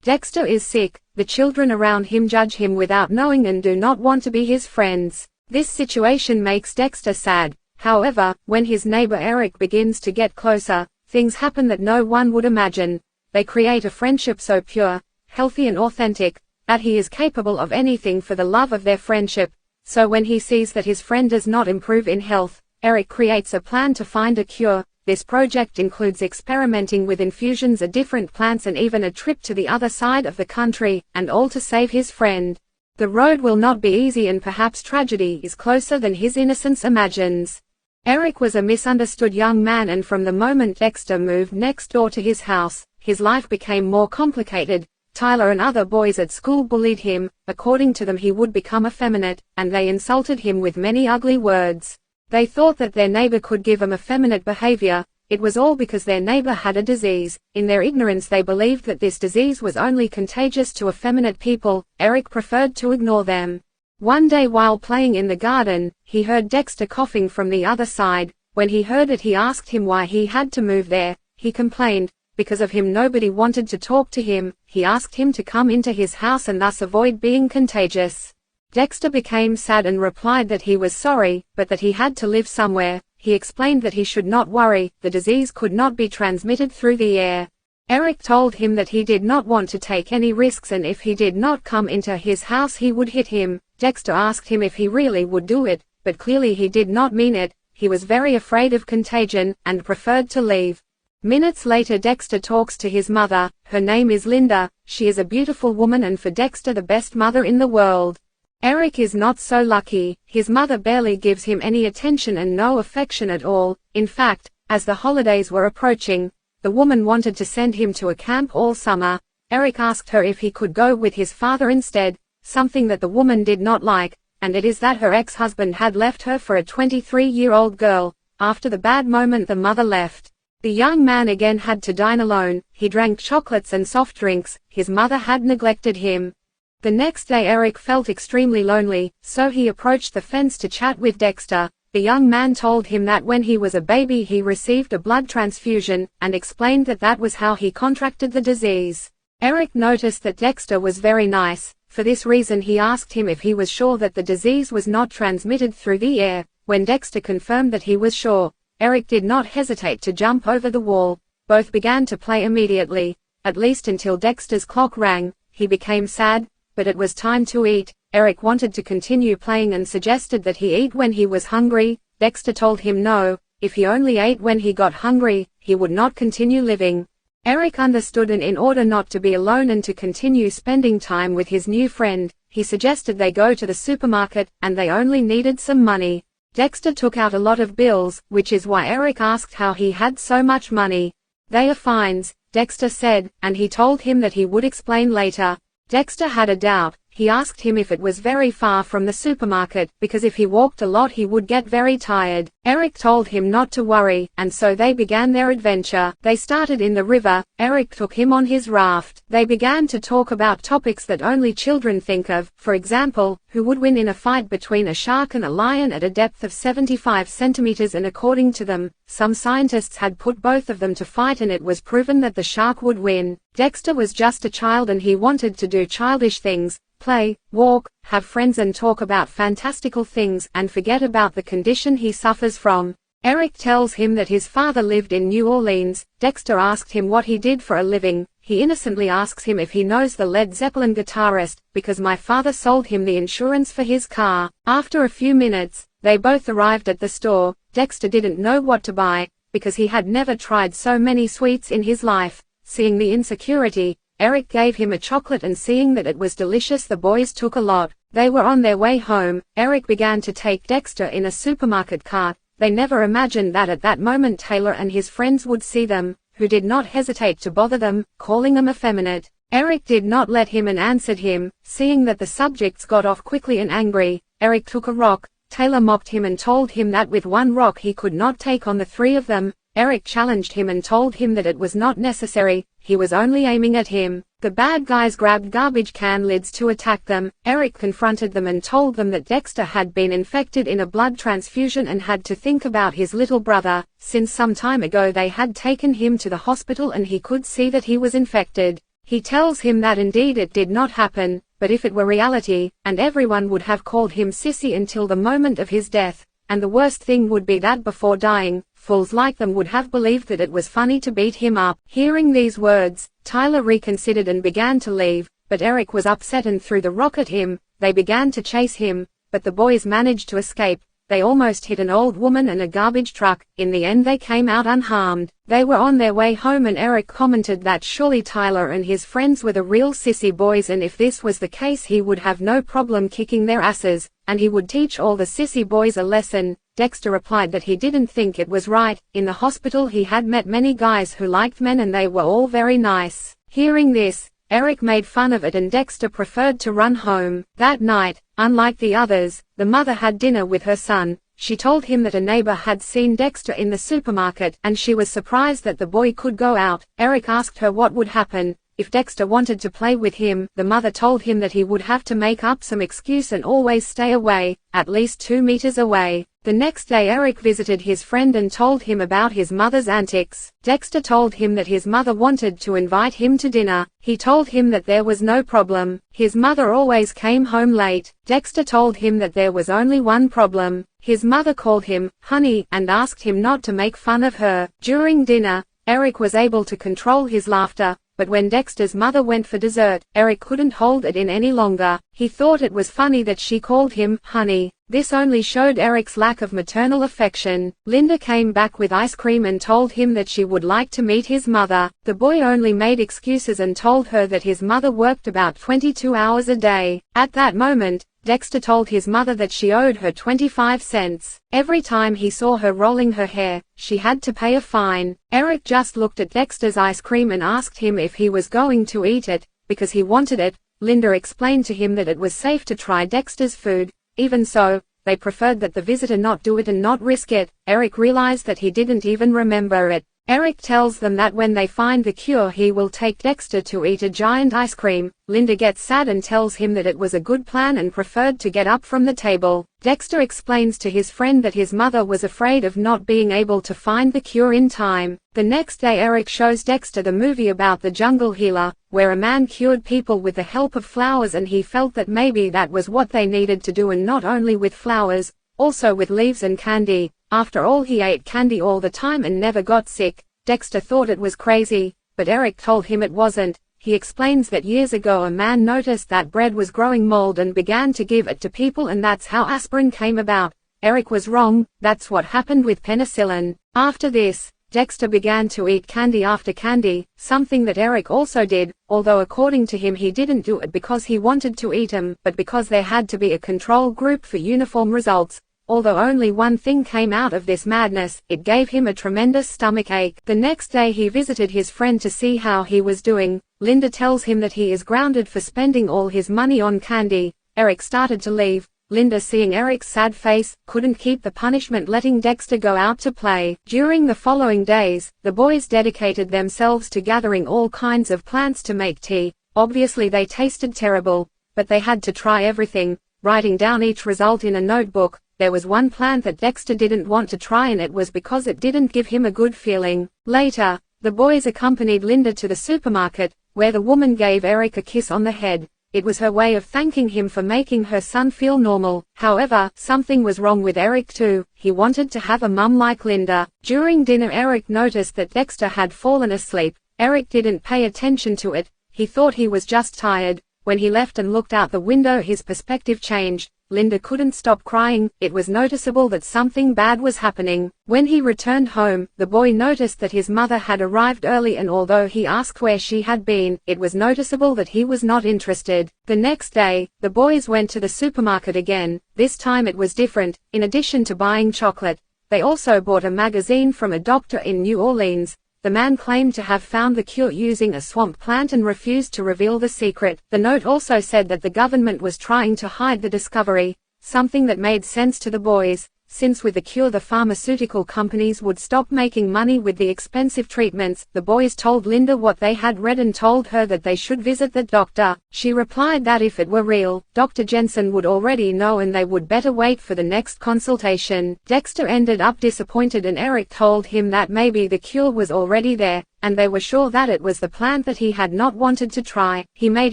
Dexter is sick, the children around him judge him without knowing and do not want to be his friends. This situation makes Dexter sad. However, when his neighbor Erick begins to get closer, things happen that no one would imagine. They create a friendship so pure, healthy and authentic, that he is capable of anything for the love of their friendship. So when he sees that his friend does not improve in health, Erick creates a plan to find a cure. This project includes experimenting with infusions of different plants and even a trip to the other side of the country, and all to save his friend. The road will not be easy and perhaps tragedy is closer than his innocence imagines. Erick was a misunderstood young man, and from the moment Dexter moved next door to his house, his life became more complicated. Tyler and other boys at school bullied him. According to them, he would become effeminate, and they insulted him with many ugly words. They thought that their neighbor could give him effeminate behavior. It was all because their neighbor had a disease. In their ignorance they believed that this disease was only contagious to effeminate people. Erick preferred to ignore them. One day while playing in the garden, he heard Dexter coughing from the other side. When he heard it, he asked him why he had to move there. He complained, because of him nobody wanted to talk to him. He asked him to come into his house and thus avoid being contagious. Dexter became sad and replied that he was sorry, but that he had to live somewhere. He explained that he should not worry, the disease could not be transmitted through the air. Erick told him that he did not want to take any risks, and if he did not come into his house he would hit him. Dexter asked him if he really would do it, but clearly he did not mean it. He was very afraid of contagion, and preferred to leave. Minutes later Dexter talks to his mother. Her name is Linda. She is a beautiful woman and for Dexter the best mother in the world. Erick is not so lucky. His mother barely gives him any attention and no affection at all. In fact, as the holidays were approaching, the woman wanted to send him to a camp all summer. Erick asked her if he could go with his father instead, something that the woman did not like, and it is that her ex-husband had left her for a 23-year-old girl. After the bad moment the mother left. The young man again had to dine alone. He drank chocolates and soft drinks. His mother had neglected him. The next day Erick felt extremely lonely, so he approached the fence to chat with Dexter. The young man told him that when he was a baby he received a blood transfusion, and explained that that was how he contracted the disease. Erick noticed that Dexter was very nice. For this reason he asked him if he was sure that the disease was not transmitted through the air. When Dexter confirmed that he was sure, Erick did not hesitate to jump over the wall. Both began to play immediately, at least until Dexter's clock rang. He became sad, but it was time to eat. Erick wanted to continue playing and suggested that he eat when he was hungry. Dexter told him no, if he only ate when he got hungry, he would not continue living. Erick understood, and in order not to be alone and to continue spending time with his new friend, he suggested they go to the supermarket, and they only needed some money. Dexter took out a lot of bills, which is why Erick asked how he had so much money. They are fines, Dexter said, and he told him that he would explain later. Dexter had a doubt. He asked him if it was very far from the supermarket, because if he walked a lot he would get very tired. Erick told him not to worry, and so they began their adventure. They started in the river. Erick took him on his raft. They began to talk about topics that only children think of. For example, who would win in a fight between a shark and a lion at a depth of 75 centimeters, and according to them, some scientists had put both of them to fight and it was proven that the shark would win. Dexter was just a child and he wanted to do childish things. Play, walk, have friends and talk about fantastical things and forget about the condition he suffers from. Erick tells him that his father lived in New Orleans. Dexter asked him what he did for a living. He innocently asks him if he knows the Led Zeppelin guitarist, because my father sold him the insurance for his car. After a few minutes, they both arrived at the store. Dexter didn't know what to buy, because he had never tried so many sweets in his life. Seeing the insecurity, Erick gave him a chocolate, and seeing that it was delicious the boys took a lot. They were on their way home. Erick began to take Dexter in a supermarket cart. They never imagined that at that moment Taylor and his friends would see them, who did not hesitate to bother them, calling them effeminate. Erick did not let him and answered him. Seeing that the subjects got off quickly and angry, Erick took a rock. Taylor mocked him and told him that with one rock he could not take on the three of them. Erick challenged him and told him that it was not necessary, he was only aiming at him. The bad guys grabbed garbage can lids to attack them. Erick confronted them and told them that Dexter had been infected in a blood transfusion and had to think about his little brother, since some time ago they had taken him to the hospital and he could see that he was infected. He tells him that indeed it did not happen, but if it were reality, and everyone would have called him sissy until the moment of his death, and the worst thing would be that before dying, fools like them would have believed that it was funny to beat him up. Hearing these words, Tyler reconsidered and began to leave, but Erick was upset and threw the rock at him. They began to chase him, but the boys managed to escape. They almost hit an old woman and a garbage truck. In the end they came out unharmed. They were on their way home and Erick commented that surely Tyler and his friends were the real sissy boys, and if this was the case he would have no problem kicking their asses, and he would teach all the sissy boys a lesson. Dexter replied that he didn't think it was right. In the hospital he had met many guys who liked men and they were all very nice. Hearing this, Erick made fun of it and Dexter preferred to run home. That night, unlike the others, the mother had dinner with her son. She told him that a neighbor had seen Dexter in the supermarket, and she was surprised that the boy could go out. Erick asked her what would happen if Dexter wanted to play with him. The mother told him that he would have to make up some excuse and always stay away, at least 2 meters away. The next day Erick visited his friend and told him about his mother's antics. Dexter told him that his mother wanted to invite him to dinner. He told him that there was no problem. His mother always came home late. Dexter told him that there was only one problem. His mother called him honey and asked him not to make fun of her. During dinner, Erick was able to control his laughter, but when Dexter's mother went for dessert, Erick couldn't hold it in any longer. He thought it was funny that she called him honey. This only showed Erick's lack of maternal affection. Linda came back with ice cream and told him that she would like to meet his mother. The boy only made excuses and told her that his mother worked about 22 hours a day. At that moment, Dexter told his mother that she owed her 25 cents. Every time he saw her rolling her hair, she had to pay a fine. Erick just looked at Dexter's ice cream and asked him if he was going to eat it, because he wanted it. Linda explained to him that it was safe to try Dexter's food. Even so, they preferred that the visitor not do it and not risk it. Erick realized that he didn't even remember it. Erick tells them that when they find the cure he will take Dexter to eat a giant ice cream. Linda gets sad and tells him that it was a good plan and preferred to get up from the table. Dexter explains to his friend that his mother was afraid of not being able to find the cure in time. The next day Erick shows Dexter the movie about the jungle healer, where a man cured people with the help of flowers, and he felt that maybe that was what they needed to do, and not only with flowers, also with leaves and candy. After all, he ate candy all the time and never got sick. Dexter thought it was crazy, but Erick told him it wasn't. He explains that years ago a man noticed that bread was growing mold and began to give it to people, and that's how aspirin came about. Erick was wrong. That's what happened with penicillin. After this, Dexter began to eat candy after candy, something that Erick also did, although according to him he didn't do it because he wanted to eat them, but because there had to be a control group for uniform results. Although only one thing came out of this madness, it gave him a tremendous stomach ache. The next day he visited his friend to see how he was doing. Linda tells him that he is grounded for spending all his money on candy. Erick started to leave. Linda, seeing Erick's sad face, couldn't keep the punishment, letting Dexter go out to play. During the following days, the boys dedicated themselves to gathering all kinds of plants to make tea. Obviously they tasted terrible, but they had to try everything, writing down each result in a notebook. There was one plant that Dexter didn't want to try, and it was because it didn't give him a good feeling. Later, the boys accompanied Linda to the supermarket, where the woman gave Erick a kiss on the head. It was her way of thanking him for making her son feel normal. However, something was wrong with Erick too. He wanted to have a mum like Linda. During dinner Erick noticed that Dexter had fallen asleep. Erick didn't pay attention to it. He thought he was just tired. When he left and looked out the window, his perspective changed. Linda couldn't stop crying. It was noticeable that something bad was happening. When he returned home, the boy noticed that his mother had arrived early, and although he asked where she had been, it was noticeable that he was not interested. The next day, the boys went to the supermarket again. This time it was different. In addition to buying chocolate, they also bought a magazine from a doctor in New Orleans. The man claimed to have found the cure using a swamp plant and refused to reveal the secret. The note also said that the government was trying to hide the discovery, something that made sense to the boys. since with the cure the pharmaceutical companies would stop making money with the expensive treatments. The boys told Linda what they had read and told her that they should visit the doctor. She replied that if it were real, Dr. Jensen would already know and they would better wait for the next consultation. Dexter ended up disappointed and Erick told him that maybe the cure was already there, and they were sure that it was the plant that he had not wanted to try. He made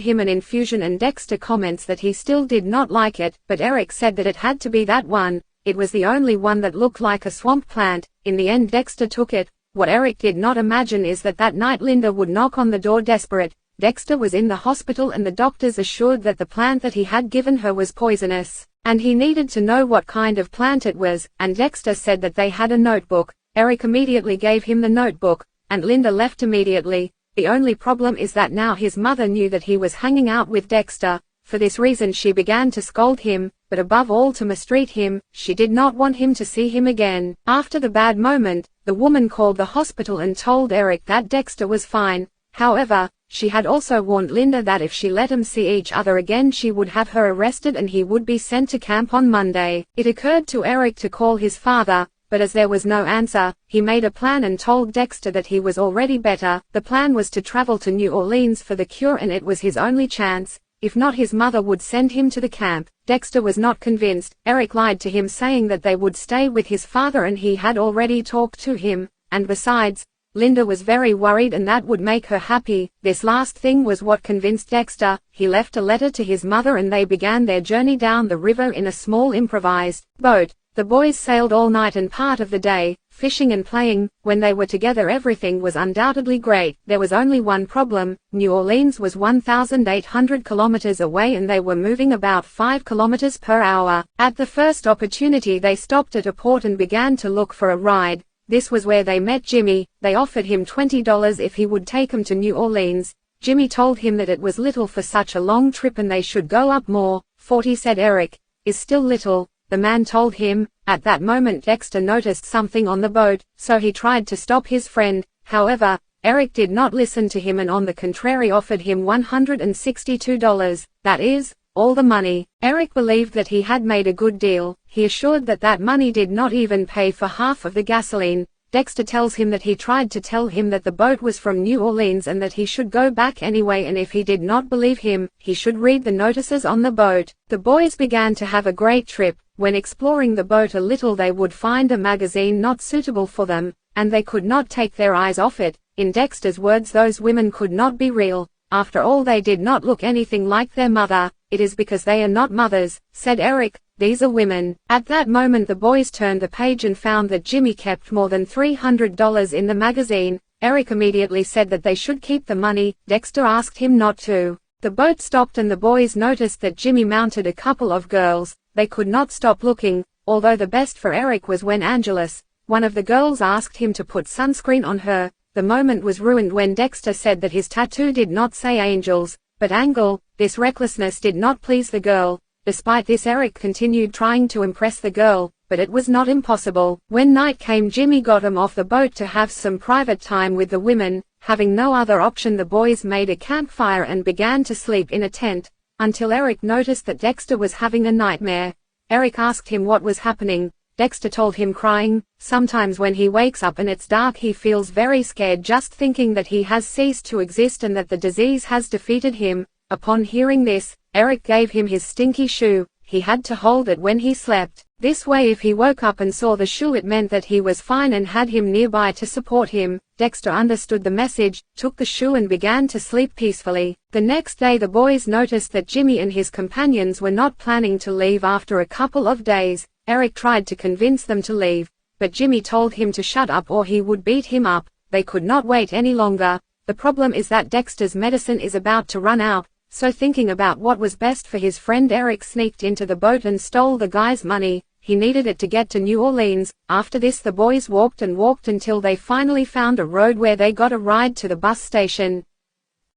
him an infusion and Dexter comments that he still did not like it, but Erick said that it had to be that one. It was the only one that looked like a swamp plant. In the end Dexter took it. What Erick did not imagine is that that night Linda would knock on the door desperate. Dexter was in the hospital and the doctors assured that the plant that he had given her was poisonous, and he needed to know what kind of plant it was, and Dexter said that they had a notebook. Erick immediately gave him the notebook, and Linda left immediately. The only problem is that now his mother knew that he was hanging out with Dexter. For this reason she began to scold him, but above all to mistreat him. She did not want him to see him again. After the bad moment, the woman called the hospital and told Erick that Dexter was fine. However, she had also warned Linda that if she let them see each other again she would have her arrested and he would be sent to camp on Monday. It occurred to Erick to call his father, but as there was no answer, he made a plan and told Dexter that he was already better. The plan was to travel to New Orleans for the cure and it was his only chance. If not, his mother would send him to the camp. Dexter was not convinced. Erick lied to him saying that they would stay with his father and he had already talked to him, and besides, Linda was very worried and that would make her happy. This last thing was what convinced Dexter. He left a letter to his mother and they began their journey down the river in a small improvised boat. The boys sailed all night and part of the day, fishing and playing. When they were together everything was undoubtedly great. There was only one problem. New Orleans was 1,800 kilometers away and they were moving about 5 kilometers per hour. At the first opportunity they stopped at a port and began to look for a ride. This was where they met Jimmy. They offered him $20 if he would take them to New Orleans. Jimmy told him that it was little for such a long trip and they should go up more. 40, said Erick, is still little. The man told him. At that moment Dexter noticed something on the boat, so he tried to stop his friend. However, Erick did not listen to him and on the contrary offered him $162, that is, all the money. Erick believed that he had made a good deal. He assured that that money did not even pay for half of the gasoline. Dexter tells him that he tried to tell him that the boat was from New Orleans and that he should go back anyway, and if he did not believe him, he should read the notices on the boat. The boys began to have a great trip. When exploring the boat a little they would find a magazine not suitable for them, and they could not take their eyes off it. In Dexter's words, those women could not be real. After all, they did not look anything like their mother. It is because they are not mothers, said Erick. These are women. At that moment the boys turned the page and found that Jimmy kept more than $300 in the magazine. Erick immediately said that they should keep the money. Dexter asked him not to. The boat stopped and the boys noticed that Jimmy mounted a couple of girls. They could not stop looking, although the best for Erick was when Angelus, one of the girls, asked him to put sunscreen on her. The moment was ruined when Dexter said that his tattoo did not say angels, but Angel. This recklessness did not please the girl. Despite this, Erick continued trying to impress the girl, but it was not impossible. When night came, Jimmy got him off the boat to have some private time with the women. Having no other option, the boys made a campfire and began to sleep in a tent, until Erick noticed that Dexter was having a nightmare. Erick asked him what was happening. Dexter told him, crying, sometimes when he wakes up and it's dark he feels very scared just thinking that he has ceased to exist and that the disease has defeated him. Upon hearing this, Erick gave him his stinky shoe. He had to hold it when he slept. This way if he woke up and saw the shoe it meant that he was fine and had him nearby to support him. Dexter understood the message, took the shoe and began to sleep peacefully. The next day the boys noticed that Jimmy and his companions were not planning to leave after a couple of days. Erick tried to convince them to leave, but Jimmy told him to shut up or he would beat him up. They could not wait any longer. The problem is that Dexter's medicine is about to run out. So thinking about what was best for his friend, Erick sneaked into the boat and stole the guy's money. He needed it to get to New Orleans. After this the boys walked and walked until they finally found a road where they got a ride to the bus station.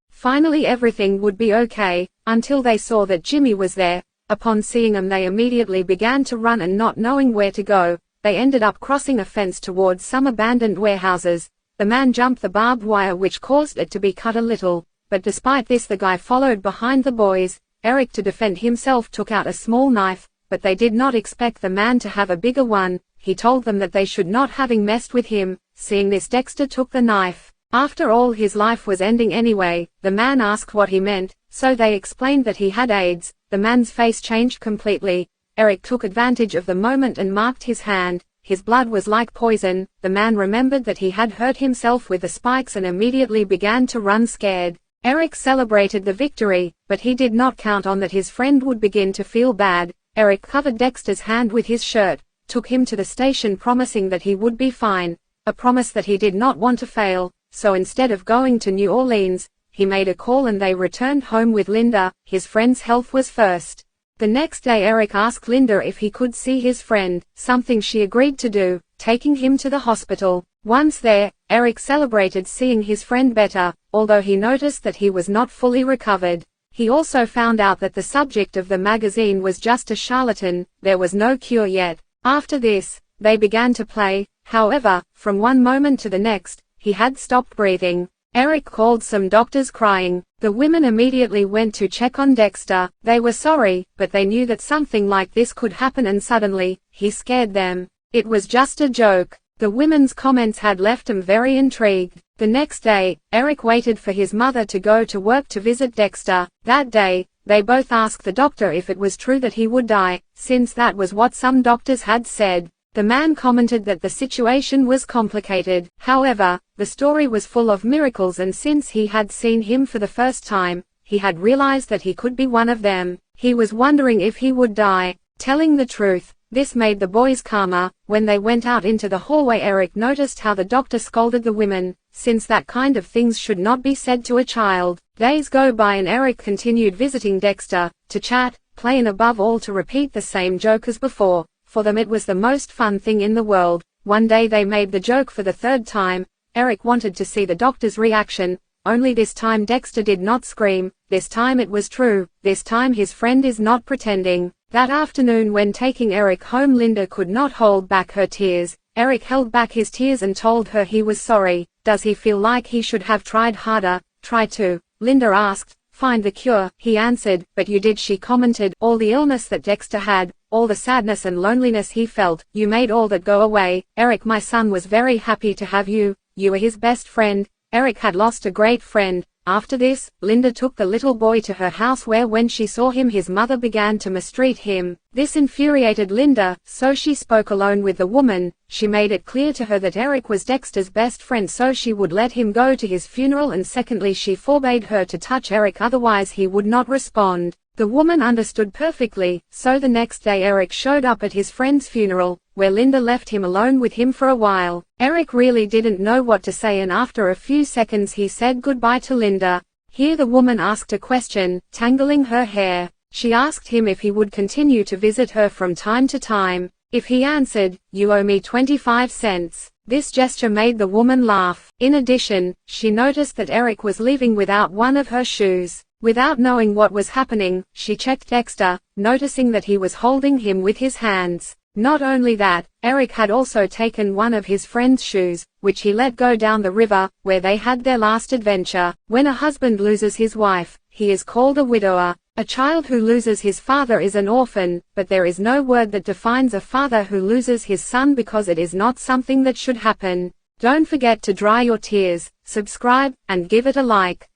Finally everything would be okay, until they saw that Jimmy was there. Upon seeing him they immediately began to run and not knowing where to go, they ended up crossing a fence towards some abandoned warehouses. The man jumped the barbed wire which caused it to be cut a little. But despite this the guy followed behind the boys. Erick, to defend himself, took out a small knife, but they did not expect the man to have a bigger one. He told them that they should not having messed with him. Seeing this, Dexter took the knife. After all, his life was ending anyway. The man asked what he meant, so they explained that he had AIDS. The man's face changed completely. Erick took advantage of the moment and marked his hand. His blood was like poison. The man remembered that he had hurt himself with the spikes and immediately began to run scared. Erick celebrated the victory, but he did not count on that his friend would begin to feel bad. Erick covered Dexter's hand with his shirt, took him to the station promising that he would be fine, a promise that he did not want to fail. So instead of going to New Orleans, he made a call and they returned home with Linda. His friend's health was first. The next day Erick asked Linda if he could see his friend, something she agreed to do, taking him to the hospital. Once there, Erick celebrated seeing his friend better, although he noticed that he was not fully recovered. He also found out that the subject of the magazine was just a charlatan. There was no cure yet. After this, they began to play. However, from one moment to the next, he had stopped breathing. Erick called some doctors crying. The women immediately went to check on Dexter. They were sorry, but they knew that something like this could happen, and suddenly, he scared them. It was just a joke. The women's comments had left him very intrigued. The next day, Erick waited for his mother to go to work to visit Dexter. That day, they both asked the doctor if it was true that he would die, since that was what some doctors had said. The man commented that the situation was complicated. However, the story was full of miracles, and since he had seen him for the first time, he had realized that he could be one of them. He was wondering if he would die. Telling the truth, this made the boys calmer. When they went out into the hallway, Erick noticed how the doctor scolded the women, since that kind of things should not be said to a child. Days go by and Erick continued visiting Dexter, to chat, play, and above all to repeat the same joke as before. For them it was the most fun thing in the world. One day they made the joke for the third time. Erick wanted to see the doctor's reaction, only this time Dexter did not scream. This time it was true. This time his friend is not pretending. That afternoon when taking Erick home, Linda could not hold back her tears. Erick held back his tears and told her he was sorry. Does he feel like he should have tried harder? Try to? Linda asked. Find the cure, he answered. But you did, she commented. All the illness that Dexter had, all the sadness and loneliness he felt, you made all that go away. Erick, my son was very happy to have you. You were his best friend. Erick had lost a great friend. After this, Linda took the little boy to her house where when she saw him his mother began to mistreat him. This infuriated Linda, so she spoke alone with the woman. She made it clear to her that Erick was Dexter's best friend, so she would let him go to his funeral, and secondly she forbade her to touch Erick, otherwise he would not respond. The woman understood perfectly, so the next day Erick showed up at his friend's funeral, where Linda left him alone with him for a while. Erick really didn't know what to say, and after a few seconds he said goodbye to Linda. Here the woman asked a question, tangling her hair. She asked him if he would continue to visit her from time to time. If he answered, "You owe me 25 cents. This gesture made the woman laugh. In addition, she noticed that Erick was leaving without one of her shoes. Without knowing what was happening, she checked Dexter, noticing that he was holding him with his hands. Not only that, Erick had also taken one of his friend's shoes, which he let go down the river, where they had their last adventure. When a husband loses his wife, he is called a widower. A child who loses his father is an orphan, but there is no word that defines a father who loses his son, because it is not something that should happen. Don't forget to dry your tears, subscribe, and give it a like.